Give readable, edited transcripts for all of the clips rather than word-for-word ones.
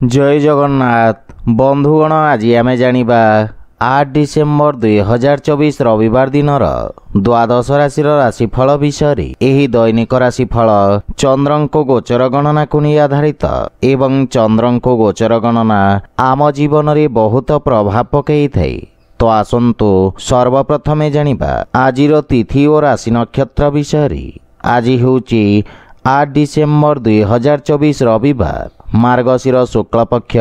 जय जगन्नाथ बंधुगण आज आमे जानिबा 8 डिसेम्बर 2024 रविवार दिनर द्वादश राशि राशिफल विषय एही दैनिक राशिफल चंद्रंको गोचर गणना को नहीं आधारित एवं चंद्रंको गोचर गणना आम जीवन रे बहुत प्रभाव पकई थाई। तो आसंतु सर्वप्रथमे जानिबा आजिर तिथि और राशि नक्षत्र विषय। आज होची 8 डिसेम्बर 2024 रविवार मार्गशीर शुक्ल पक्ष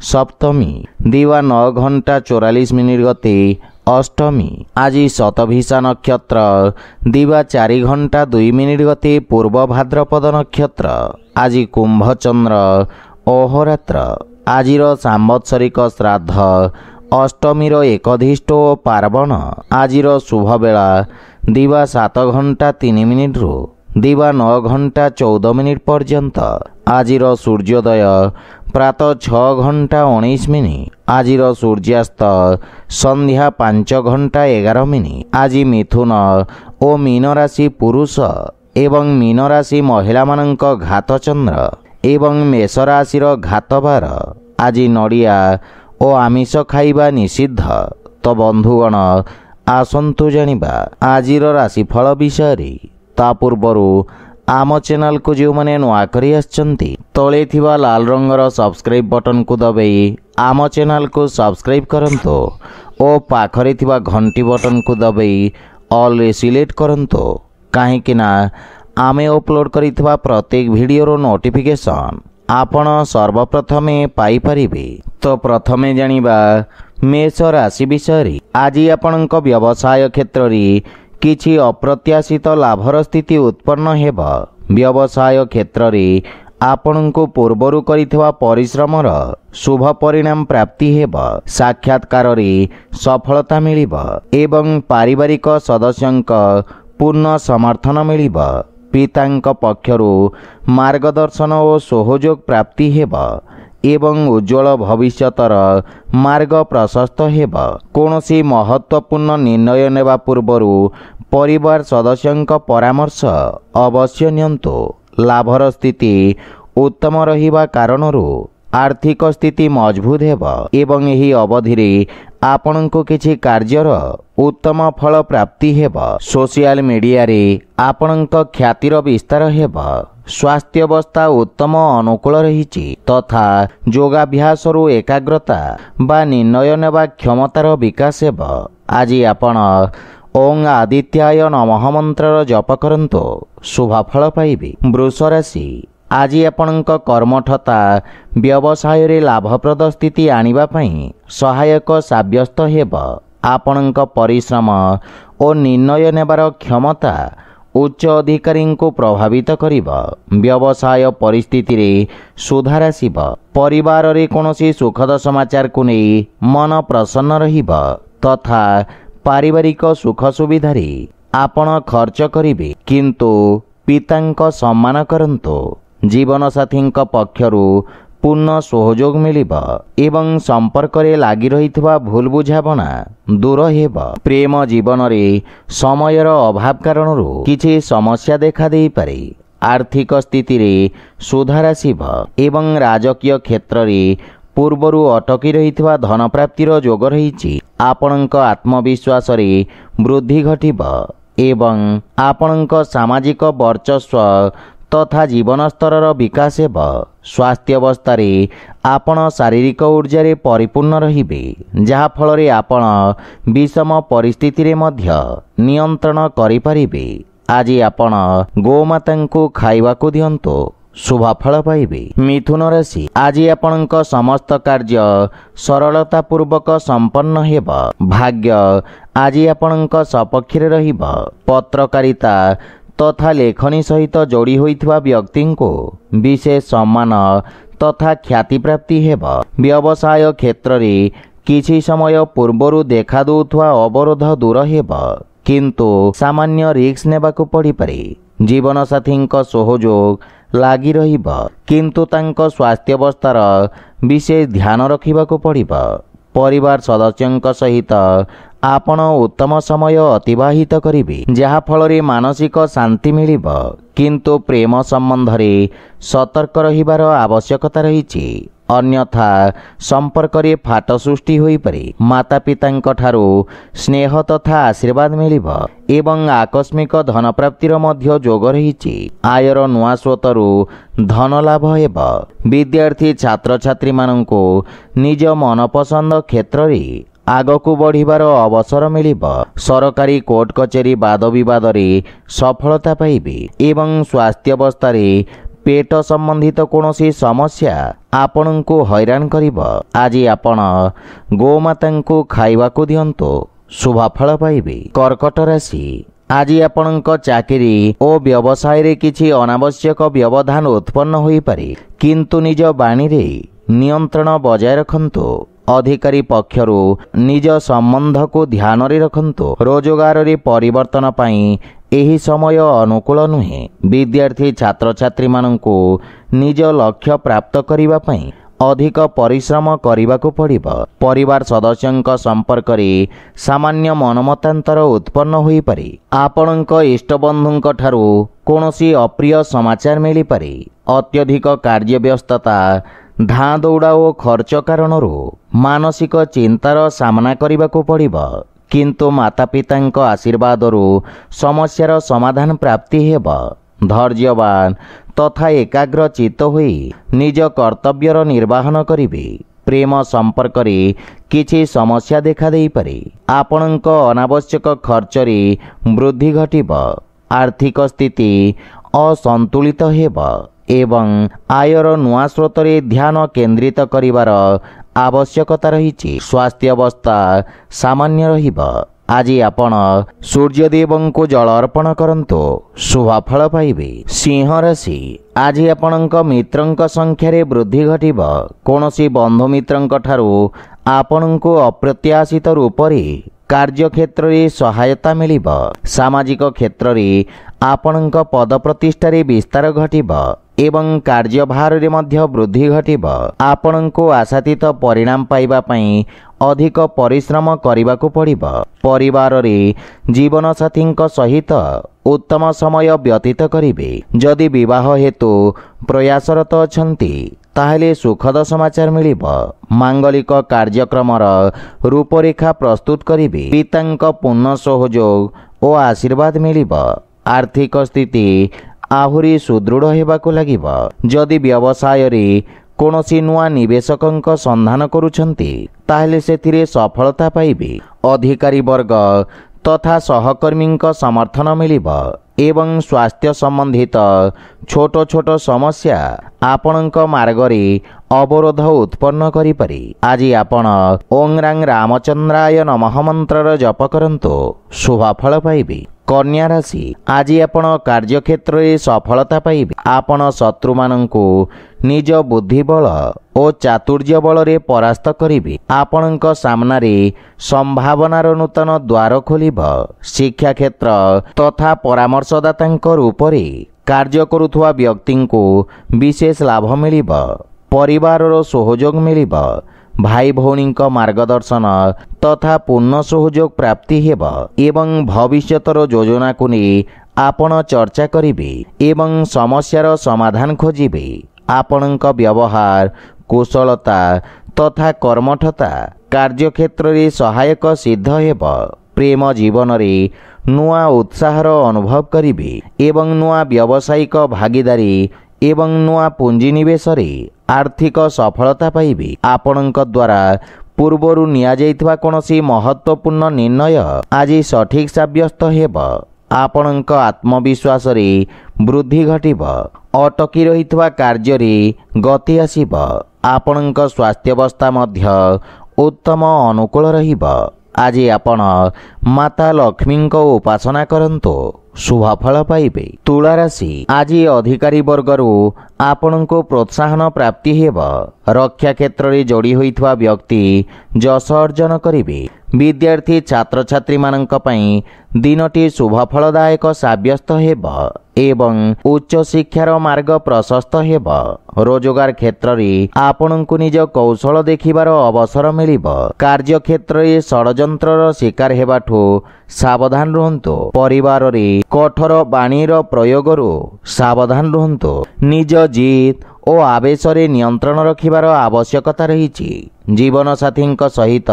सप्तमी दिवा 9 घंटा 44 मिनिट गते अष्टमी। आज शतभिषा नक्षत्र दिवा 4 घंटा 2 मिनिट गते पूर्व भाद्रपद नक्षत्र। आज कुंभ चंद्र अहोरात्र। आजिर सांवत्सरिक श्राद्ध अष्टमीर एकधिष्ट और पार्वण। आजिर शुभ बेला दिवा 7 घंटा 3 मिनिट रु दिवा 9 घंटा 14 मिनिट पर्यंत। आजिर सूर्योदय प्रातः 6 घंटा 19 मिनिट। आजिर सूर्यास्त संध्या 5 घंटा 11 मिनिट। आज मिथुन और मीन राशि पुरुष एवं मीन राशि महिला मानक घात चंद्र एवं मेष राशिर घात बार। आज नड़िया और आमिष खाइबा निषिद्ध। तो बंधुगण आसंतु जानिबा आजिर राशिफल विषय। ता पूर्वरु आम चैनल को जो मैंने नुआ करी आछंती तले थिबा लाल रंगर सब्सक्राइब बटन को दबाई आम चैनल को सब्सक्राइब करंतो और पाखरे थिबा घंटी बटन को दबाई ऑल रे सिलेक्ट करंतो काहेकि ना आमे अपलोड करिथिबा प्रत्येक वीडियो रो नोटिफिकेशन आपण सर्वप्रथमे पाई परिबे। तो प्रथमे जानिबा मेष राशि विषय। आज आपणक व्यवसाय क्षेत्र रे किछि अप्रत्याशित लाभर स्थिति उत्पन्न हेब। व्यवसाय क्षेत्र रे आपणको पूर्वरु करिथवा परिश्रमर शुभ परिणाम प्राप्ति हेब। साक्षात्कार रे सफलता मिलिब एवं पारिवारिक सदस्यंक पूर्ण समर्थन मिलिब। पितांक पक्षरु मार्गदर्शन और सहयोग प्राप्ति हेब एवं उज्ज्वल भविष्यतर मार्ग प्रशस्त हेब। कोनोसी महत्वपूर्ण निर्णय नेबा पूर्वरु परिवार सदस्यंक परामर्श अवश्य नियंतु। लाभर स्थिति उत्तम रहिबा कारणरु आर्थिक स्थिति मजबूत हेब एवं एही अवधि रे आपणको किछि कार्यर उत्तम फल प्राप्ति हेब। सोशल मीडिया रे आपणक ख्यातिर विस्तार हेब। स्वास्थ्य अवस्था उत्तम अनुकूल रहिछि तथा योगाभ्यास रु एकाग्रता बा निर्णय नेबा क्षमतार विकास हेब। आज आपण ओं आदित्याय नमः मंत्र जप करंतो शुभफल पाइबे। वृष राशि। आज आपणक कर्मठता व्यवसाय रे लाभप्रद स्थिति आनिबा पई सहायक साब्यस्त हेब। आपणक परिश्रम और निर्णय नेबार क्षमता उच्च अधिकारी को प्रभावित करिब। व्यवसाय परिस्थिति रे सुधार आसिब। परिवार रे कोनोसी सुखद समाचार को नहीं मन प्रसन्न रहिब तथा पारिवारिक सुख सुविधा रे आपण खर्च करिबे किंतु पितांक सम्मान करंतो। जीवन साथींक पक्षरु पूर्ण सहयोग मिलिब एवं संपर्क रे लागि रहितबा भूल बुझाबना दूर हेब। प्रेम जीवन रे समयर अभाव कारणरु किछि समस्या देखा देई पारे। आर्थिक स्थिति रे सुधार आसिब एवं राजकीय क्षेत्र रे पूर्वरु अटकी रहितबा धन प्राप्तिर जोग रहिछि। आपणक आत्मविश्वास रे वृद्धि घटिब एवं आपणक सामाजिक वर्चस्व तथा जीवन स्तर विकास हेब। स्वास्थ्य अवस्था रे आपण शारीरिक ऊर्जा रे परिपूर्ण रहिबे जहा फल रे आपण विषम परिस्थिति रे मध्य नियंत्रण करि परिबे। आज आपण गोमाता को खाइबा को दियंतो शुभफल पाइबे। मिथुन राशि। आज आपणक समस्त कार्य सरलता पूर्वक संपन्न हेब। भाग्य आज आपणक सपक्ष रे रहिब। पत्रकारिता तथा लेखनी सहित जोड़ी होइथिबा व्यक्ति को विशेष सम्मान तथा ख्याति प्राप्ति हेब। व्यवसाय क्षेत्र रे किछि समय पूर्वरु देखा दउथवा अवरोध दूर हेब किंतु सामान्य रिस्क नेबाकु पड़ी पारे। जीवन साथींक सहयोग लागि रहिब किंतु तांक स्वास्थ्य अवस्थार विशेष ध्यान रखिबाकु पड़िब। परिवार सदस्यंक सहित आपण उत्तम समय अतिबाहित करिबे जहा फल रे मानसिक शांति मिलिब किंतु प्रेम संबंध रे सतर्क रहिबार आवश्यकता रहिछि। अन्यथा संपर्करे फाट सृष्टि होई पारे। माता पितांक ठारू स्नेह तथा आशीर्वाद मिलिब एवं आकस्मिक धन प्राप्तिर मध्य जोग रहिछि। आयर नुआ स्रोतरु धन लाभ हेब। विद्यार्थी छात्र छात्री मानंको निज मनपसंद क्षेत्र रे आगकू बढ़िबार अवसर मिलिब। सरकारी कोर्ट कचेरी वाद विवाद रे सफलता पाइबे एवं स्वास्थ्य अवस्था पेट संबंधित कौनसी समस्या आपणको हैरान करिब। आज आपण गोमाता खाइबाकू दियंतु शुभफल पाइबे। कर्कट राशि आज आपणक चाकरी और व्यवसाय रे किछि अनावश्यक व्यवधान उत्पन्न होई पारे, किंतु निज बाणी रे नियंत्रण बजाय रखंतु। अधिकारी पक्षरु निज संबंध को ध्यान रे रखंतु। रोजगार रे परिवर्तन पाई एही समय अनुकूल नुहे। विद्यार्थी छात्र छात्री मानंको निज लक्ष्य प्राप्त करिबा पई अधिक परिश्रम करिबाकू पड़िब। परिवार सदस्यंक संपर्क रे सामान्य मनमतांतर उत्पन्न होई पारे। आपणक इष्ट बंधुंक ठारू कोनोसी अप्रिय समाचार मिली पारे। अत्यधिक कार्य व्यस्तता धाँ दौड़ा और खर्च कारणरू मानसिक चिंतार सामना करने पड़िब, किंतु माता पितांक आशीर्वादरू समस्यार समाधान प्राप्ति हेब। धैर्यवान तथा एकाग्र चित्त होई निज कर्तव्यर निर्वाहन करिवे। प्रेम संपर्क रे किछि समस्या देखा देई पारे। आपणक अनावश्यक खर्च रे वृद्धि घटिब। आर्थिक स्थिति असंतुलित हेब एवं आयर नुआ स्रोत रे ध्यान केंद्रित करिवार आवश्यकता रहिछि। स्वास्थ्य अवस्था सामान्य रहिब। आज आपण सूर्यदेवं को जल अर्पण करंतु शुभफल पाइबे। सिंह राशि आज आपणक मित्रंक संख्या रे वृद्धि घटिब। कोनोसी बंधु मित्रंक ठारू आपणको अप्रत्याशित रूप रे कार्य क्षेत्र रे सहायता मिलिब। सामाजिक क्षेत्र रे आपणक पद प्रतिष्ठा रे विस्तार घटिब एवं कार्यभार रे मध्य वृद्धि घटिब। आपणको आशातीत परिणाम पाइबा पई अधिक परिश्रम करिबाकू पड़िब। परिवार रे जीवन साथींक सहित उत्तम समय व्यतीत करिवे। जदि विवाह हेतु प्रयासरत अछंती ताहेले सुखद समाचार मिलिब। मांगलिक कार्यक्रमर रूपरेखा प्रस्तुत करिवे। पितांक पूर्ण सहयोग और आशीर्वाद मिलिब। आर्थिक स्थिति आहुरी सुदृढ़ हेबाकू लागिब। जदि व्यवसाय रे कोनोसी नुआ निवेशकंक संधान करुछंती ताहेले सेथिरे सफलता पाइबे। अधिकारी वर्ग तथा सहकर्मींक समर्थन मिलिब एवं स्वास्थ्य संबंधित छोट छोट समस्या आपणक मार्ग रे अवरोध उत्पन्न करि पारे। आज आपण ओं रां रामचंद्राय नमः मंत्र जप करंतु शुभफल पाइबे। कन्या राशि आज आपण कार्यक्षेत्र रे सफलता पाइबे। आपण शत्रु मानंकु निज बुद्धि बल और चातुर्य बल रे परास्त करिवे। आपणक सामना रे संभावनार नूतन द्वार खोलिब। शिक्षा क्षेत्र तथा परामर्शदातांक रूप रे कार्य करुथुवा व्यक्तिंको विशेष लाभ मिलिब। परिवारर सहयोग मिलिब। भाई भौणी मार्गदर्शन तथा पूर्ण सहयोग प्राप्ति हेब एवं भविष्यतर योजना को नहीं आपण चर्चा करिवे एवं समस्यार समाधान खोजिवे। आपणक व्यवहार कुशलता तथा कर्मठता कार्यक्षेत्र रे सहायक सिद्ध हेब। प्रेम जीवन रे नुआ उत्साहर अनुभव करिवे एवं नुआ व्यावसायिक भागीदारी एवं नुआ पुंजी निवेश रे आर्थिक सफलता पाइबे। आपणक द्वारा पूर्वरु निया जाइतबा कोनोसी महत्वपूर्ण निर्णय आज सठिक साब्यस्त हेब। आपणक आत्मविश्वास रे वृद्धि घटिब। अटकी रहितबा कार्य रे गति आसीब। आपणक स्वास्थ्य अवस्था मध्य उत्तम अनुकूल रहिब। आज आपण माता लक्ष्मी उपासना करंतु शुभफल पाइबे। तुला राशि आज अधिकारी वर्गरू आपण को प्रोत्साहन प्राप्ति हेब। रक्षा क्षेत्र रे जोड़ी होइथवा व्यक्ति जस अर्जन करिवे। विद्यार्थी छात्र छात्री मानंक पई दिनटी शुभफलदायक साब्यस्त हेब। एवं उच्च शिक्षार मार्ग प्रशस्त हेब। रोजगार क्षेत्र में आपणको निज कौशल देखिबार अवसर मिलिब। कार्य क्षेत्र में षड्यंत्रर शिकार हेबाठू सावधान रुहंतु। परिवार रे कठोर बाणीर प्रयोगरू सावधान रुहंतु। निज जिद और आवेश रे नियंत्रण रखिबार आवश्यकता रही। जीवन साथी सहित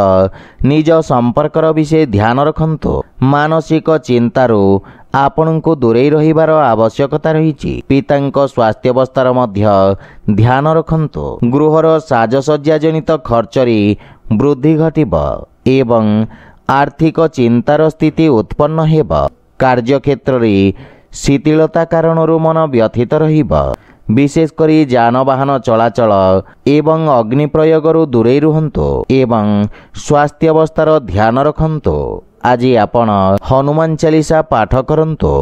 निज संपर्कर विषय ध्यान रखंतु। मानसिक चिंतारू आपणको दूरे रहिबार आवश्यकता रही। पिता स्वास्थ्यावस्थार मध्य ध्यान रखंतु। गृहर साजसज्जा जनित खर्चरी वृद्धि घटिब एवं आर्थिक चिंतार स्थिति उत्पन्न हेब। कार्यक्षेत्र में शिथिलता कारणरू मन व्यथित रहिब। विशेषकर जानवाहन चलाचल एवं अग्नि प्रयोगरू दूरे रुहंतु एवं स्वास्थ्यावस्थार ध्यान रखंतु। आज आपण हनुमान चालीसा पाठ करंतु,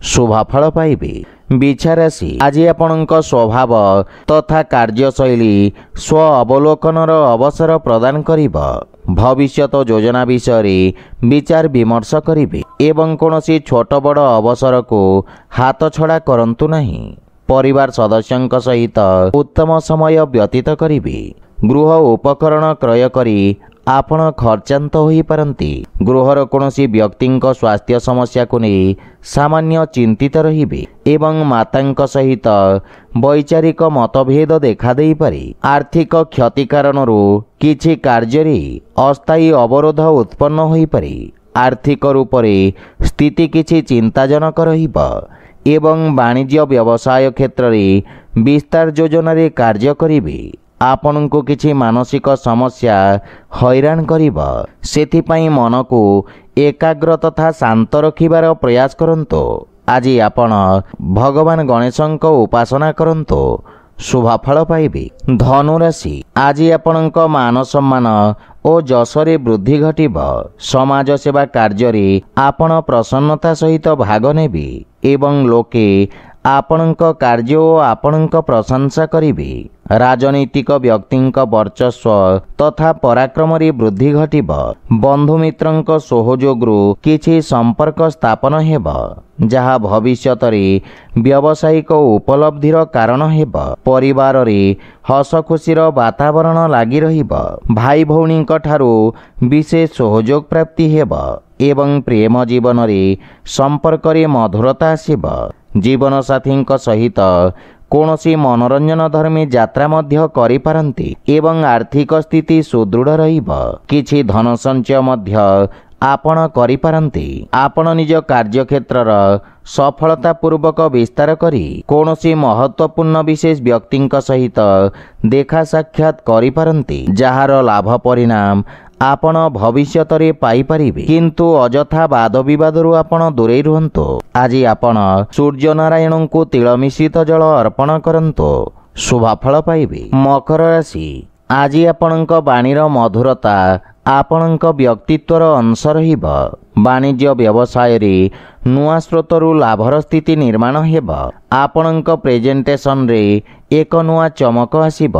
शुभफल पाइबे। बिछाराशि आज आपणक स्वभाव तथा कार्यशैली स्व अवलोकनर अवसर प्रदान करिब। भविष्यत योजना विषय विचार विमर्श करिबे एवं कोनोसी छोट बड़ अवसर को हाथ छड़ा करंतु नहीं। परिवार सदस्यंक सहित उत्तम समय व्यतीत करिबे। गृह उपकरण क्रय करी आपण खर्चांत होई पारंती। गृहर कोनोसी व्यक्तिंक स्वास्थ्य समस्या को नहीं सामान्य चिंतित रहिबे एवं मातांक सहित वैचारिक मतभेद देखा देई पारे। आर्थिक क्षति कारणरू किछि कार्य अस्थायी अवरोध उत्पन्न होई पारे। आर्थिक रूप से स्थिति किछि चिंताजनक रहिब एवं वाणिज्य व्यवसाय क्षेत्र में विस्तार योजना रे कार्य करिबे। आपण को किछि मानसिक समस्या हैरान करिब। सेथिपाई मन को एकाग्र तथा शांत रखिबार प्रयास करंतु। आज आपण भगवान गणेशंक उपासना करंतु, शुभफल पाइबे। धनुराशि आज आपणक मान सम्मान और जशरे वृद्धि घटिब। समाज सेवा कार्य रे आपण प्रसन्नता सहित भाग नेबे एवं लोके आपणक कार्य और आपणक प्रशंसा करिबे। राजनीतिक व्यक्तिंक वर्चस्व तथा पराक्रम रे वृद्धि घटिब। बंधु मित्रंक सहयोगरू किछि संपर्क स्थापन हेब, जहा भविष्यत रे व्यावसायिक उपलब्धिर कारण हेब। परिवार रे हस खुशीर वातावरण लागी रहिब। भाई भौणींक ठारू विशेष सहयोग प्राप्ति हेब एवं प्रेम जीवन रे संपर्क रे मधुरता आसिब। जीवन साथींक सहित कौनसी मनोरंजन धर्मी यात्रा मध्य करि पारंती एवं आर्थिक स्थिति सुदृढ़ रहिब। किछि धन संचय मध्य आपण करि पारंती। आपण निज कार्यक्षेत्रर सफलता पूर्वक विस्तार करी कौनसी महत्वपूर्ण विशेष व्यक्तिंक सहित देखा साक्षात करि पारंती, जहार लाभ परिणाम आपण भविष्यत रे पाई परिबे। किंतु अजथा वाद विवादरू आपण दूरे रुहंतु। आज आपण सूर्य नारायण को तिल मिश्रित जल अर्पण करंतु, शुभफल पाइबे। मकर राशि आज आपणक वाणीर मधुरता आपणक व्यक्तित्वर अंश रहिब। वाणिज्य व्यवसाय रे नुआ स्रोतरू लाभर स्थिति निर्माण हेब। आपणक प्रेजेंटेशन रे एक नुआ चमक आसिब।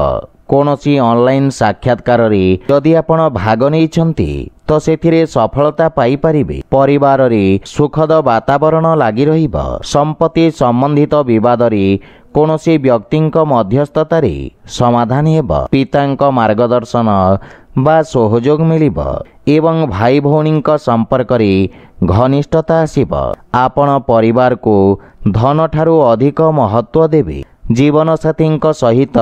कौनसी ऑनलाइन साक्षात्कार रे यदि आपण भाग नैछंती तो सेथिरे सफलता पाई परिबे। परिवार रे सुखद वातावरण लागी रहिब। संपत्ति संबंधित विवाद रे कौनसी व्यक्तिंक मध्यस्थता रे समाधान हेब। पितांक मार्गदर्शन बा सहयोग मिलिब एवं भाई भौणींक संपर्क रे घनिष्ठता आसिब। आपण परिवार को धन ठारू अधिक महत्व देबे। जीवन साथींक सहित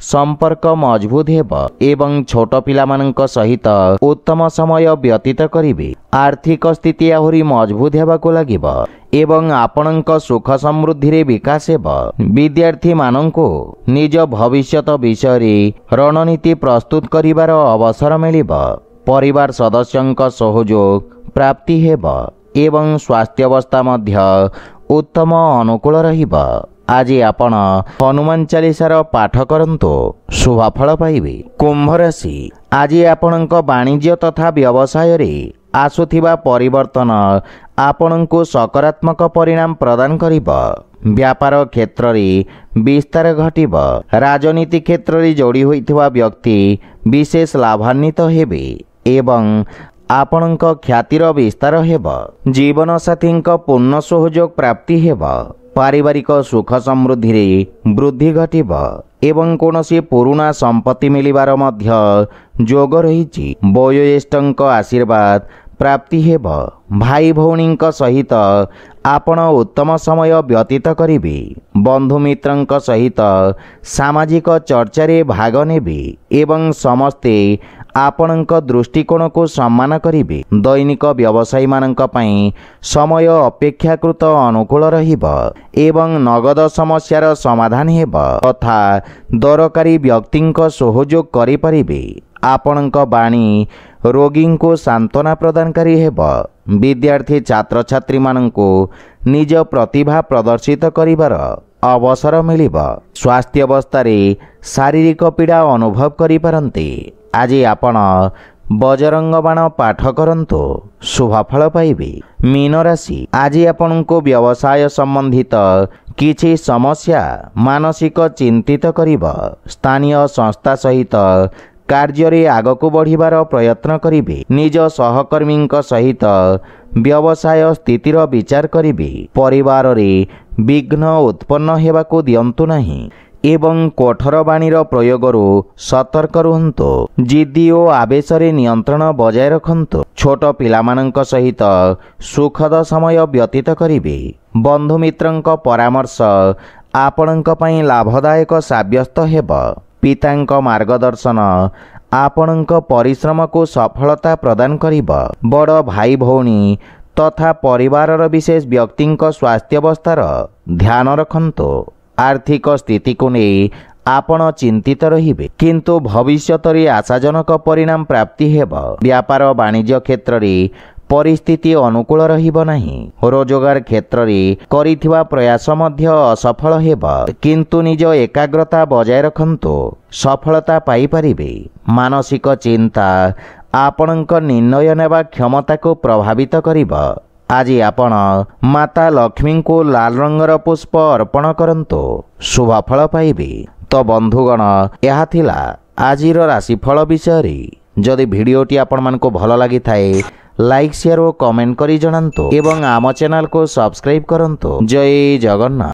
संपर्क मजबूत हेब एवं छोट पिलामानंक सहित उत्तम समय व्यतीत करिबे। आर्थिक स्थिति आहुरी मजबूत हेबाको लागिब एवं आपणक सुख समृद्धि रे विकास हेब। विद्यार्थी मानंको निज भविष्यत विषय रे रणनीति प्रस्तुत करिवार अवसर मिलिब। परिवार सदस्यंक सहयोग प्राप्ति हेब एवं स्वास्थ्यावस्था मध्य उत्तम अनुकूल रहिब। आज आपण हनुमान चालीसार पाठ करंतु, शुभफल पाइबे। कुंभ राशि आज आपणक वाणिज्य तथा व्यवसाय रे आसुथिबा परिवर्तन आपणको सकारात्मक परिणाम प्रदान करिब। व्यापार क्षेत्र रे विस्तार घटिब। राजनीति क्षेत्र रे जोड़ी होइथिबा व्यक्ति विशेष लाभान्वित हेबे एवं आपणक ख्यातिर विस्तार हेब। जीवन साथींक पूर्ण सहयोग प्राप्ति हेब। पारिवारिक सुख समृद्धि रे वृद्धि घटिब एवं कौनसी पुराना संपत्ति मिलिबार मध्य जोग रही। वयोज्येष्ठଙ୍କ आशीर्वाद प्राप्ति हेब। भाई भौणी सहित आपण उत्तम समय व्यतीत करिबे। बंधु मित्रଙ୍କ सहित सामाजिक चर्चारे भाग नेबे एवं समस्ते आपणଙ୍କ दृष्टिकोण को सम्मान करिबे। दैनिक व्यवसायी मानक पई समय अपेक्षाकृत अनुकूल रहिब एवं नगद समस्यार समाधान हेब तथा दरकारी व्यक्तिଙ୍କ सहयोग करि परिबे। आपणଙ୍କ बाणी रोगी को सांत्वना प्रदानकारी हेब। विद्यार्थी छात्र छात्री माननको निज प्रतिभा प्रदर्शित करिबार अवसर मिलिब। स्वास्थ्य अवस्था रे शारीरिक पीड़ा अनुभव करि पारंती। आज आपण बजरंग बाण पाठ करंतु शुभ फल पाइबे। मीन राशि आज आपनको व्यवसाय संबंधित किछि समस्या मानसिक चिंतित करिब। स्थानीय संस्था सहित कार्य आगक बढ़िबार प्रयत्न करिबे। निज सहकर्मी सहित व्यवसाय स्थितिर विचार करिबे। परिवार रे विघ्न उत्पन्न हेबाकु दियंतु नाही एवं कठोर बाणीर प्रयोगरु सतर्क रुहंतु। जिद्दी और आवेश रे नियंत्रण बजाय रखंतु। छोट पिलामानंक सहित सुखद समय व्यतीत करिबे। बंधु मित्रंक परामर्श आपणंक पई लाभदायक साब्यस्त हेब। पितांक मार्गदर्शन आपणंक परिश्रम को सफलता प्रदान करिब। बड़ भाई भौणी तथा परिवारर विशेष व्यक्तिंक स्वास्थ्यावस्थार ध्यान रखंतु। आर्थिक स्थिति को नहीं आपण चिंतित रहिबे किंतु भविष्यत रे आशाजनक परिणाम प्राप्ति हेब। व्यापार वाणिज्य क्षेत्र रे परिस्थिति अनुकूल रहिब नाही। रोजगार क्षेत्र रे करिथिबा प्रयास मध्य असफल हेब किंतु निज एकाग्रता बजाय रखंतु सफलता पाई परिबे। मानसिक चिंता आपणक निर्णय नेबा क्षमता को प्रभावित करिब। आज आपण माता लक्ष्मी को लाल रंगर पुष्प अर्पण करंतु शुभ फल पाइबे। तो बंधुगण यह थिला आजिर राशिफल विषय। जदि भिडियोटी आपण मानको भल लागि थाए लाइक शेयर और कमेंट करी जणांतु एवं आम चैनल को सब्सक्राइब करंतु। जय जगन्नाथ।